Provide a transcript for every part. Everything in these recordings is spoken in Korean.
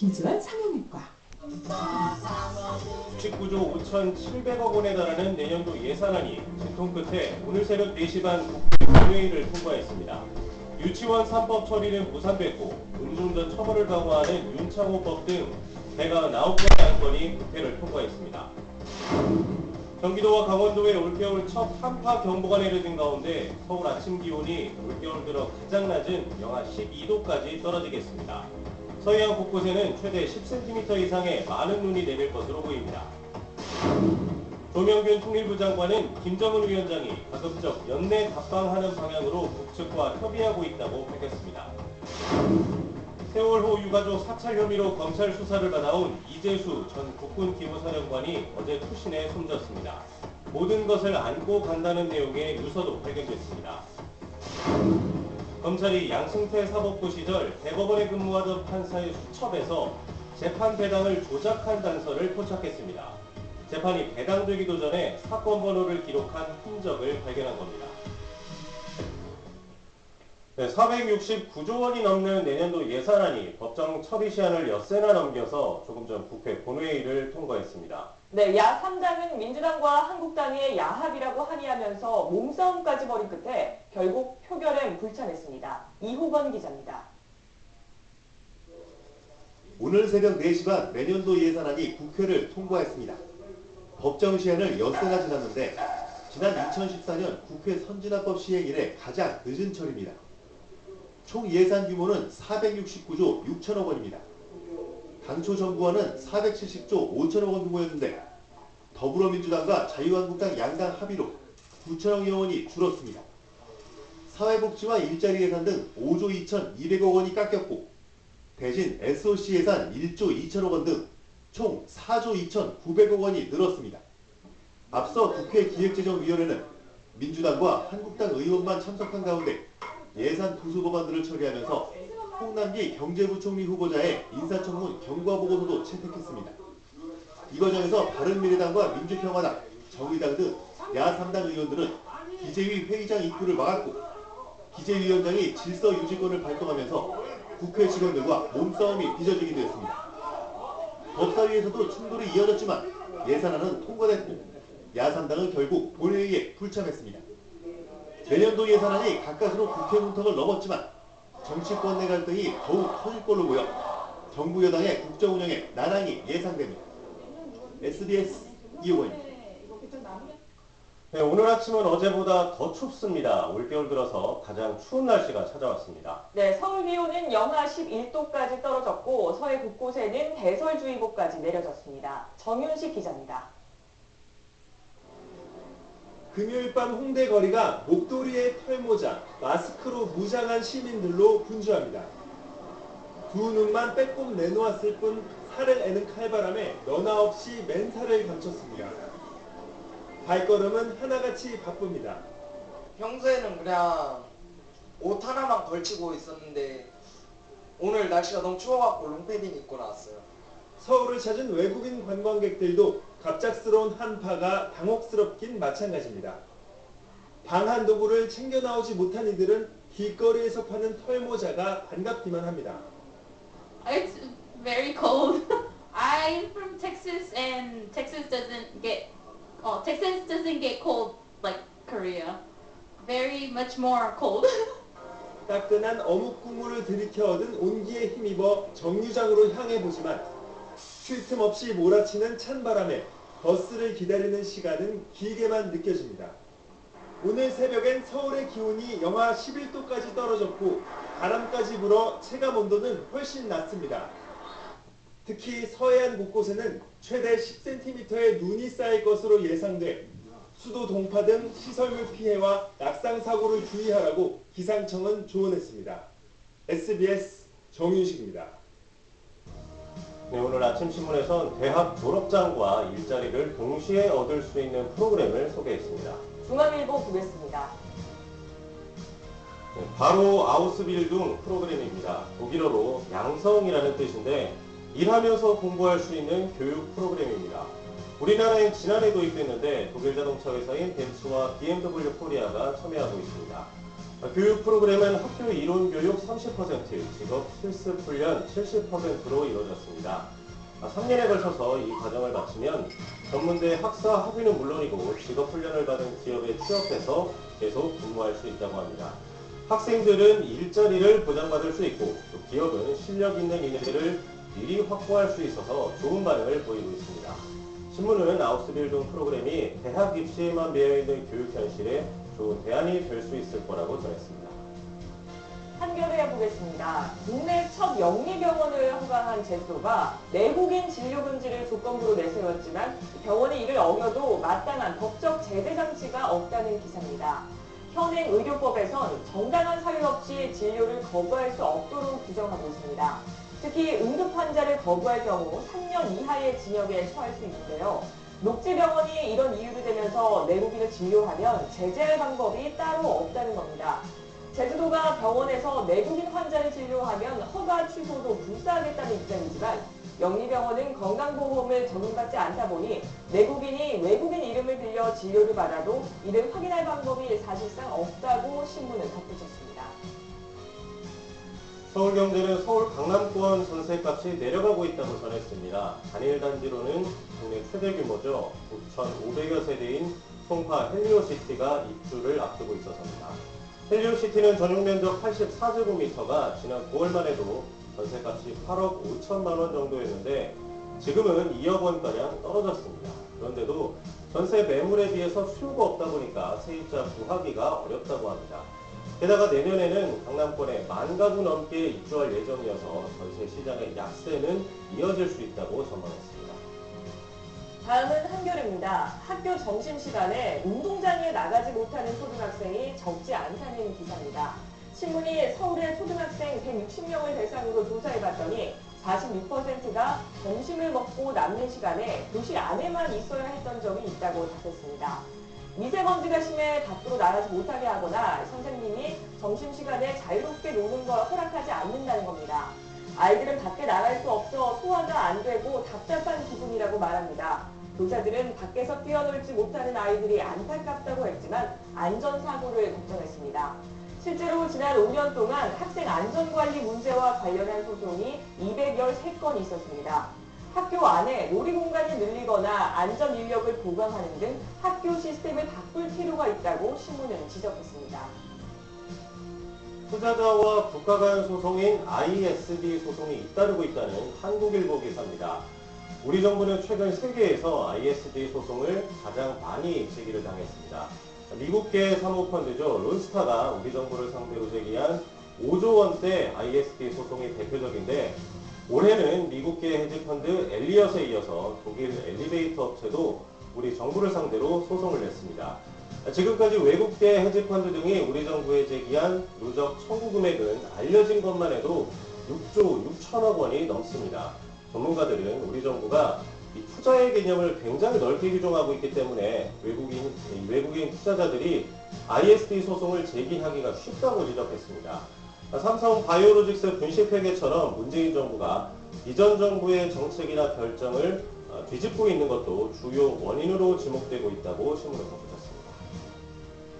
김지환 상영외과. 19조 5,700억 원에 달하는 내년도 예산안이 진통 끝에 오늘 새벽 4시 반 국회 본회의를 통과했습니다. 유치원 3법 처리는 무산됐고 음주운전 처벌을 강화하는 윤창호법 등 199건의 안건이 국회를 통과했습니다. 경기도와 강원도에 올겨울 첫 한파 경보가 내려진 가운데 서울 아침 기온이 올겨울 들어 가장 낮은 영하 12도까지 떨어지겠습니다. 서해안 곳곳에는 최대 10cm 이상의 많은 눈이 내릴 것으로 보입니다. 조명균 통일부 장관은 김정은 위원장이 가급적 연내 답방하는 방향으로 북측과 협의하고 있다고 밝혔습니다. 세월호 유가족 사찰 혐의로 검찰 수사를 받아온 이재수 전 국군기무사령관이 어제 투신에 숨졌습니다. 모든 것을 안고 간다는 내용의 유서도 발견됐습니다. 검찰이 양승태 사법부 시절 대법원에 근무하던 판사의 수첩에서 재판 배당을 조작한 단서를 포착했습니다. 재판이 배당되기도 전에 사건 번호를 기록한 흔적을 발견한 겁니다. 469조 원이 넘는 내년도 예산안이 법정 처리 시한을 엿새나 넘겨서 조금 전 국회 본회의를 통과했습니다. 네, 야3당은 민주당과 한국당의 야합이라고 항의하면서 몸싸움까지 벌인 끝에 결국 표결엔 불참했습니다. 이호건 기자입니다. 오늘 새벽 4시 반 내년도 예산안이 국회를 통과했습니다. 법정 시한을 엿새나 지났는데 지난 2014년 국회 선진화법 시행 이래 가장 늦은 처리입니다. 총 예산 규모는 469조 6천억 원입니다. 당초 정부안은 470조 5천억 원 규모였는데 더불어민주당과 자유한국당 양당 합의로 9천억여 원이 줄었습니다. 사회복지와 일자리 예산 등 5조 2,200억 원이 깎였고 대신 SOC 예산 1조 2천억 원 등 총 4조 2,900억 원이 늘었습니다. 앞서 국회 기획재정위원회는 민주당과 한국당 의원만 참석한 가운데 예산 부수 법안들을 처리하면서 홍남기 경제부총리 후보자의 인사청문 경과보고서도 채택했습니다. 이 과정에서 바른미래당과 민주평화당, 정의당 등 야3당 의원들은 기재위 회의장 입구를 막았고 기재위원장이 질서 유지권을 발동하면서 국회 직원들과 몸싸움이 빚어지기도 했습니다. 법사위에서도 충돌이 이어졌지만 예산안은 통과됐고 야3당은 결국 본회의에 불참했습니다. 내년도 예산안이 가까스로 국회 문턱을 넘었지만 정치권 내 갈등이 더욱 커질 걸로 보여 정부 여당의 국정 운영에 난항이 예상됩니다. SBS 이호건입니다. 네, 오늘 아침은 어제보다 더 춥습니다. 올겨울 들어서 가장 추운 날씨가 찾아왔습니다. 네, 서울 기온은 영하 11도까지 떨어졌고 서해 곳곳에는 대설주의보까지 내려졌습니다. 정윤식 기자입니다. 금요일 밤 홍대 거리가 목도리에 털모자, 마스크로 무장한 시민들로 분주합니다. 두 눈만 빼꼼 내놓았을 뿐 살을 애는 칼바람에 너나 없이 맨살을 감췄습니다. 발걸음은 하나같이 바쁩니다. 평소에는 그냥 옷 하나만 걸치고 있었는데 오늘 날씨가 너무 추워갖고 롱패딩 입고 나왔어요. 서울을 찾은 외국인 관광객들도 갑작스러운 한파가 당혹스럽긴 마찬가지입니다. 방한 도구를 챙겨 나오지 못한 이들은 길거리에서 파는 털모자가 반갑기만 합니다. It's very cold. I'm from Texas and Texas doesn't get cold like Korea. Very much more cold. 따끈한 어묵 국물을 들이켜 얻은 온기에 힘입어 정류장으로 향해 보지만 쉴 틈 없이 몰아치는 찬바람에 버스를 기다리는 시간은 길게만 느껴집니다. 오늘 새벽엔 서울의 기온이 영하 11도까지 떨어졌고 바람까지 불어 체감 온도는 훨씬 낮습니다. 특히 서해안 곳곳에는 최대 10cm의 눈이 쌓일 것으로 예상돼 수도 동파 등 시설물 피해와 낙상 사고를 주의하라고 기상청은 조언했습니다. SBS 정윤식입니다. 네, 오늘 아침 신문에선 대학 졸업장과 일자리를 동시에 얻을 수 있는 프로그램을 소개했습니다. 중앙일보 보겠습니다. 네, 바로 아우스빌둥 프로그램입니다. 독일어로 양성이라는 뜻인데 일하면서 공부할 수 있는 교육 프로그램입니다. 우리나라엔 지난해 도입됐는데 독일 자동차 회사인 벤츠와 BMW 코리아가 참여하고 있습니다. 교육 프로그램은 학교 이론 교육 30%, 직업 실습 훈련 70%로 이루어졌습니다. 3년에 걸쳐서 이 과정을 마치면 전문대 학사 학위는 물론이고 직업 훈련을 받은 기업에 취업해서 계속 근무할 수 있다고 합니다. 학생들은 일자리를 보장받을 수 있고 또 기업은 실력 있는 인재를 미리 확보할 수 있어서 좋은 반응을 보이고 있습니다. 신문은 아우스빌딩 프로그램이 대학 입시에만 매여있는 교육 현실에 좋은 대안이 될 수 있을 거라고 전했습니다. 한겨레 보겠습니다. 국내 첫 영리병원을 허가한 제주도가 내국인 진료 금지를 조건부로 내세웠지만 병원이 이를 어겨도 마땅한 법적 제재 장치가 없다는 기사입니다. 현행 의료법에선 정당한 사유 없이 진료를 거부할 수 없도록 규정하고 있습니다. 특히 응급 환자를 거부할 경우 3년 이하의 징역에 처할 수 있는데요. 녹지병원이 이런 이유를 대면서 내국인을 진료하면 제재할 방법이 따로 없다는 겁니다. 제주도가 병원에서 내국인 환자를 진료하면 허가 취소도 불사하겠다는 입장이지만 영리병원은 건강보험을 적용받지 않다 보니 내국인이 외국인 이름을 빌려 진료를 받아도 이를 확인할 방법이 사실상 없다고 신문은 덧붙였습니다. 서울경제는 서울 강남권 전세값이 내려가고 있다고 전했습니다. 단일 단지로는 국내 최대 규모죠. 9,500여 세대인 송파 헬리오시티가 입주를 앞두고 있어서입니다. 헬리오시티는 전용 면적 84제곱미터가 지난 9월만 해도 전세값이 8억 5천만 원 정도였는데 지금은 2억 원가량 떨어졌습니다. 그런데도 전세 매물에 비해서 수요가 없다 보니까 세입자 구하기가 어렵다고 합니다. 게다가 내년에는 강남권에 10,000가구 넘게 입주할 예정이어서 전세 시장의 약세는 이어질 수 있다고 전망했습니다. 다음은 한겨레입니다. 학교 점심시간에 운동장에 나가지 못하는 초등학생이 적지 않다는 기사입니다. 신문이 서울의 초등학생 160명을 대상으로 조사해봤더니 46%가 점심을 먹고 남는 시간에 교실 안에만 있어야 했던 적이 있다고 답했습니다. 미세먼지가 심해 밖으로 나가지 못하게 하거나 선생님이 점심시간에 자유롭게 노는 걸 허락하지 않는다는 겁니다. 아이들은 밖에 나갈 수 없어 소화가 안 되고 답답한 기분이라고 말합니다. 교사들은 밖에서 뛰어놀지 못하는 아이들이 안타깝다고 했지만 안전사고를 걱정했습니다. 실제로 지난 5년 동안 학생 안전관리 문제와 관련한 소송이 213건이 있었습니다. 학교 안에 놀이공간이 늘리거나 안전 인력을 보강하는 등 학교 시스템을 바꿀 필요가 있다고 신문은 지적했습니다. 투자자와 국가 간 소송인 ISD 소송이 잇따르고 있다는 한국일보 기사입니다. 우리 정부는 최근 세계에서 ISD 소송을 가장 많이 제기를 당했습니다. 미국계 사모펀드죠. 론스타가 우리 정부를 상대로 제기한 5조 원대 ISD 소송이 대표적인데 올해는 미국계 헤지펀드 엘리엇에 이어서 독일 엘리베이터 업체도 우리 정부를 상대로 소송을 냈습니다. 지금까지 외국계 헤지펀드 등이 우리 정부에 제기한 누적 청구 금액은 알려진 것만 해도 6조 6천억 원이 넘습니다. 전문가들은 우리 정부가 이 투자의 개념을 굉장히 넓게 규정하고 있기 때문에 외국인 투자자들이 ISD 소송을 제기하기가 쉽다고 지적했습니다. 삼성 바이오로직스 분식회계처럼 문재인 정부가 이전 정부의 정책이나 결정을 뒤집고 있는 것도 주요 원인으로 지목되고 있다고 신문을 덧붙였습니다.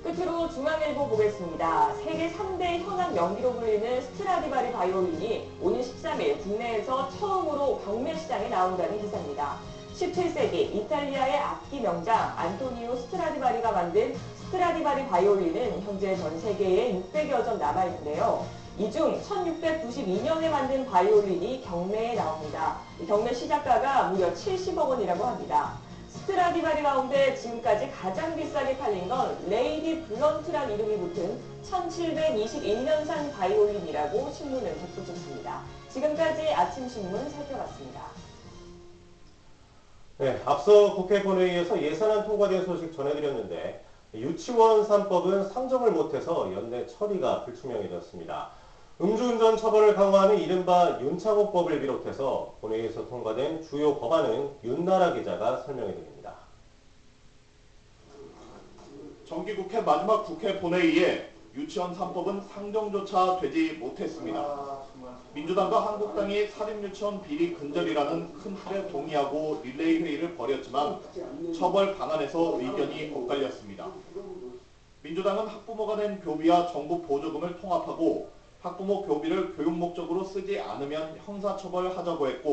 끝으로 중앙일보 보겠습니다. 세계 3대 현악 명기로 불리는 스트라디바리 바이올린이 오는 13일 국내에서 처음으로 경매 시장에 나온다는 기사입니다. 17세기 이탈리아의 악기 명장 안토니오 스트라디바리가 만든 스트라디바리 바이올린은 현재 전 세계에 600여 점 남아있는데요. 이 중 1692년에 만든 바이올린이 경매에 나옵니다. 경매 시작가가 무려 70억 원이라고 합니다. 스트라디바리 가운데 지금까지 가장 비싸게 팔린 건 레이디 블런트란 이름이 붙은 1721년산 바이올린이라고 신문은 덧붙였습니다. 지금까지 아침신문 살펴봤습니다. 네, 앞서 국회 본회의에서 예산안 통과된 소식 전해드렸는데 유치원 3법은 상정을 못해서 연내 처리가 불투명해졌습니다. 음주운전 처벌을 강화하는 이른바 윤창호법을 비롯해서 본회의에서 통과된 주요 법안은 윤나라 기자가 설명해드립니다. 정기국회 마지막 국회 본회의에 유치원 3법은 상정조차 되지 못했습니다. 민주당과 한국당이 사립유치원 비리 근절이라는 큰 틀에 동의하고 릴레이 회의를 벌였지만 처벌 방안에서 의견이 엇갈렸습니다. 민주당은 학부모가 낸 교비와 정부 보조금을 통합하고 학부모 교비를 교육 목적으로 쓰지 않으면 형사처벌하자고 했고